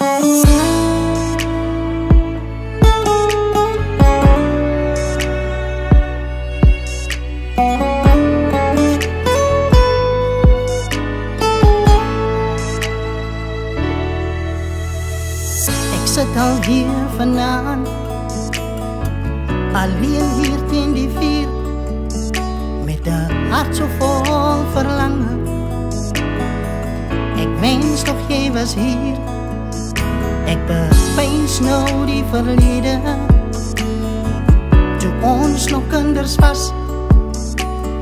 Sit alweer vanaand alleen hier teen die vuur met 'n hart so vol verlange. Ek wens toch jy was hier. Ek bepeins nou die verlede, toe ons nog kinders was,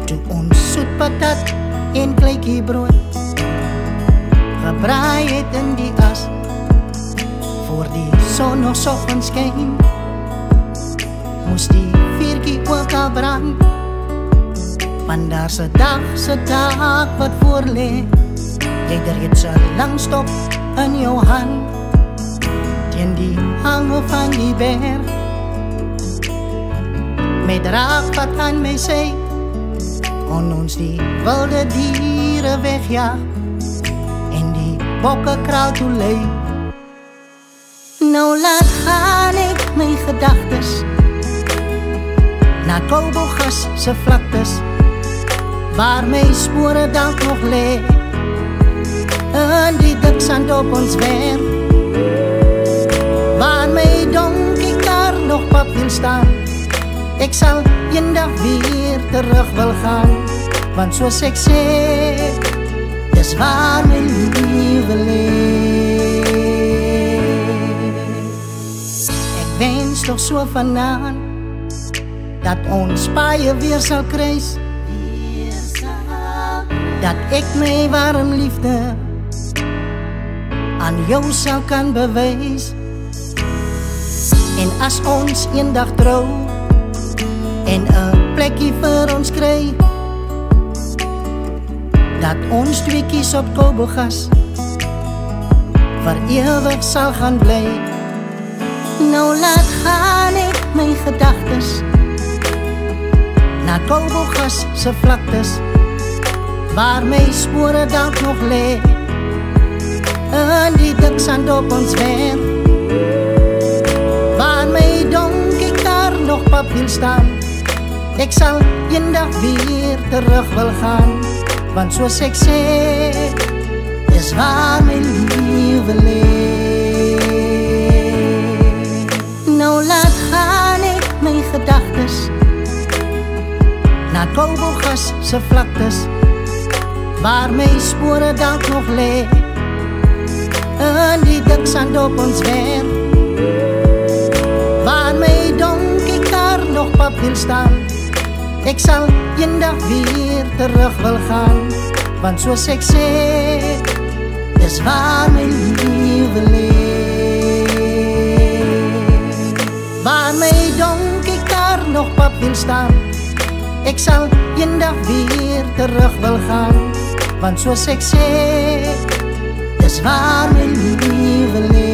toe ons soet patat en kleikie brood gebraai het in die as, voor die son nog soggens skyn, moes die vuurtjie ook al brand, want daar's 'n dag wat voor lê. Jy het reeds 'n lang stok in jou hand, teen die hange van die berg, met raakpad aan my sy, kon ons die wilde diere wegjaag, en die bokke kraal toe lei. Nou laat gaan ek my gedagtes na Kobogas se vlaktes, waar my spore dalk nog lê, in die dik sand op ons werf, waar my donkiekar nog pap wil staan. Ek sal eendag weer terug wil gaan, want soos ek sê, dis waar my liewe lê. Ek wens toch so vanaand, dat ons paie weer sal kruis, dat ek my warm liefde aan jou sal kan bewys. En as ons eendag trou en 'n plekkie vir ons kry, dat ons tweekies op Kobogas vir ewig sal gaan bly. Nou laat gaan ek my gedagtes na Kobogas se vlaktes, waar my spore dalk nog lê, in die dik sand op ons werf, waar my donkiekar nog pap wil staan. Ek sal eendag weer terug wil gaan, want soos ek sê, dis waar my liewe lê. Nou laat gaan ek my gedagtes na Kobogas se vlaktes, waar my spore dalk nog lê, in die dik sand op ons werf, waar my donkiekar nog pap wil staan. Ek sal eendag weer terug wil gaan, want soos ek sê, dis waar my liewe lê. Waar my donkiekar nog pap wil staan, ek sal eendag weer terug wil gaan, want soos ek sê, dis waar my liewe lê.